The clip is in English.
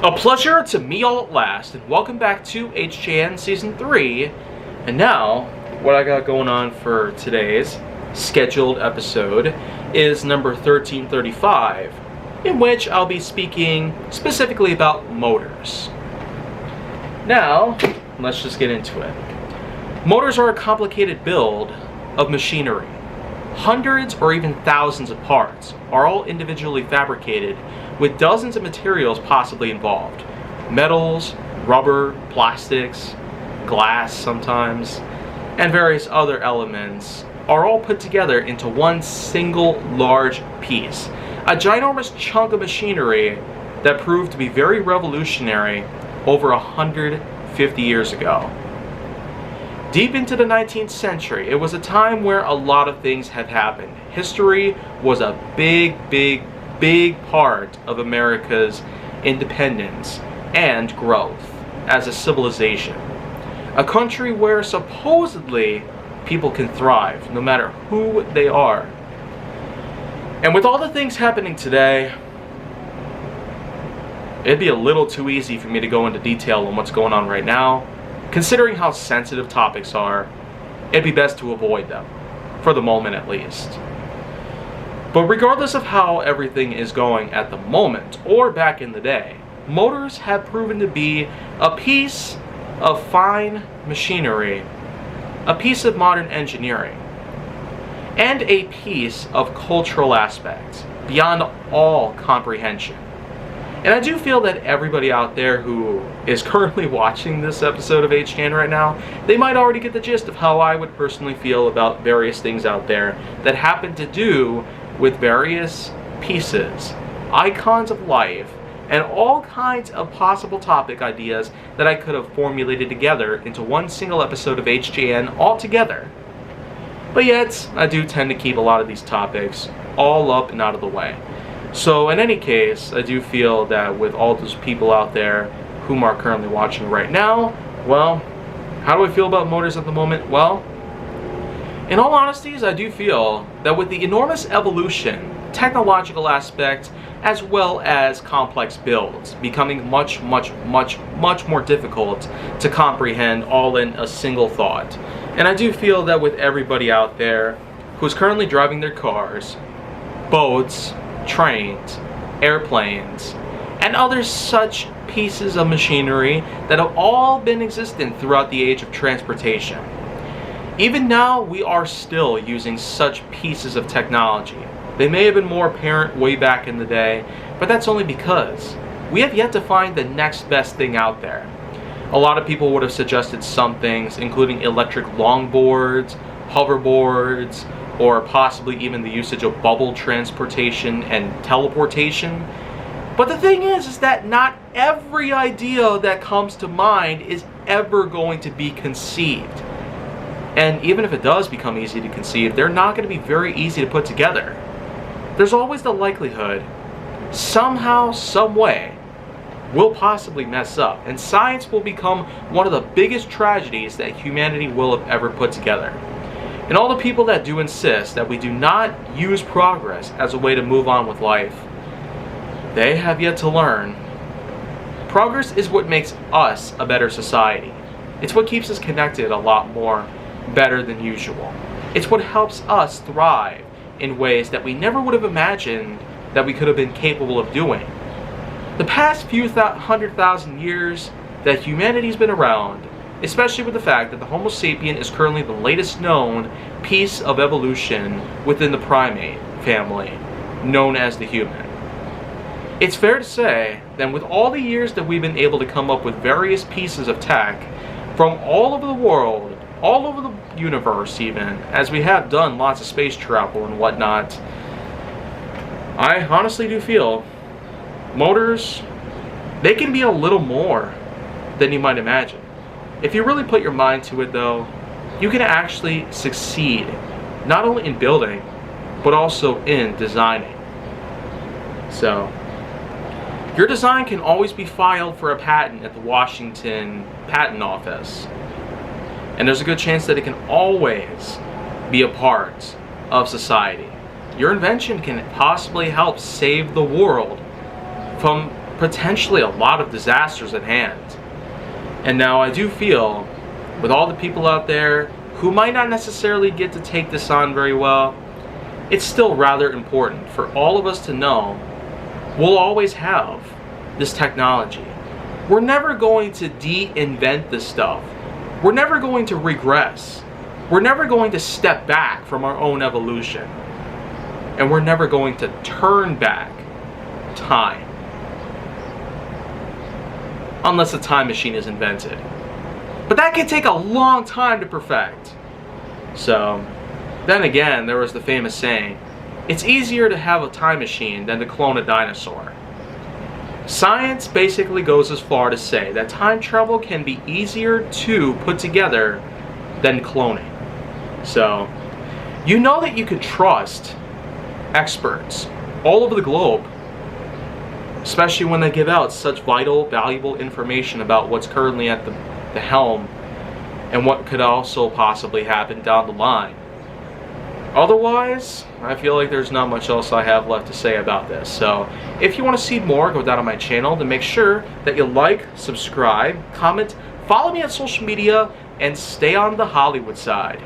A pleasure to meet y'all at last, and welcome back to HJN Season 3. And now, what I got going on for today's scheduled episode is number 1335, in which I'll be speaking specifically about motors. Now, let's just get into it. Motors are a complicated build of machinery. Hundreds or even thousands of parts are all individually fabricated with dozens of materials possibly involved. Metals, rubber, plastics, glass sometimes, and various other elements are all put together into one single large piece. A ginormous chunk of machinery that proved to be very revolutionary over 150 years ago. Deep into the 19th century, it was a time where a lot of things had happened. History was a big part of America's independence and growth as a civilization. A country where supposedly people can thrive, no matter who they are. And with all the things happening today, it'd be a little too easy for me to go into detail on what's going on right now. Considering how sensitive topics are, it'd be best to avoid them, for the moment at least. But regardless of how everything is going at the moment, or back in the day, motors have proven to be a piece of fine machinery, a piece of modern engineering, and a piece of cultural aspect beyond all comprehension. And I do feel that everybody out there who is currently watching this episode of HJN right now, they might already get the gist of how I would personally feel about various things out there that happen to do with various pieces, icons of life, and all kinds of possible topic ideas that I could have formulated together into one single episode of HJN altogether. But yet, I do tend to keep a lot of these topics all up and out of the way. So in any case, I do feel that with all those people out there whom are currently watching right now, well, how do I feel about motors at the moment? Well, in all honesty, I do feel that with the enormous evolution, technological aspect, as well as complex builds becoming much more difficult to comprehend all in a single thought. And I do feel that with everybody out there who's currently driving their cars, boats, trains, airplanes, and other such pieces of machinery that have all been existent throughout the age of transportation. Even now, we are still using such pieces of technology. They may have been more apparent way back in the day, but that's only because we have yet to find the next best thing out there. A lot of people would have suggested some things, including electric longboards, hoverboards, or possibly even the usage of bubble transportation and teleportation. But the thing is that not every idea that comes to mind is ever going to be conceived. And even if it does become easy to conceive, they're not going to be very easy to put together. There's always the likelihood, somehow, some way, we'll possibly mess up, and science will become one of the biggest tragedies that humanity will have ever put together. And all the people that do insist that we do not use progress as a way to move on with life, they have yet to learn. Progress is what makes us a better society. It's what keeps us connected a lot more better than usual. It's what helps us thrive in ways that we never would have imagined that we could have been capable of doing. The past few 100,000 years that humanity's been around, especially with the fact that the Homo sapien is currently the latest known piece of evolution within the primate family, known as the human. It's fair to say that with all the years that we've been able to come up with various pieces of tech from all over the world, all over the universe even, as we have done lots of space travel and whatnot, I honestly do feel motors, they can be a little more than you might imagine. If you really put your mind to it though, you can actually succeed, not only in building, but also in designing. So, your design can always be filed for a patent at the Washington Patent Office. And there's a good chance that it can always be a part of society. Your invention can possibly help save the world from potentially a lot of disasters at hand. And now I do feel, with all the people out there who might not necessarily get to take this on very well, it's still rather important for all of us to know we'll always have this technology. We're never going to de-invent this stuff. We're never going to regress. We're never going to step back from our own evolution. And we're never going to turn back time. Unless a time machine is invented. But that can take a long time to perfect. So, then again, there was the famous saying, it's easier to have a time machine than to clone a dinosaur. Science basically goes as far to say that time travel can be easier to put together than cloning. So, you know that you could trust experts all over the globe, especially when they give out such vital, valuable information about what's currently at the helm and what could also possibly happen down the line. Otherwise, I feel like there's not much else I have left to say about this. So, if you want to see more, go down on my channel, then make sure that you like, subscribe, comment, follow me on social media, and stay on the Hollywood side.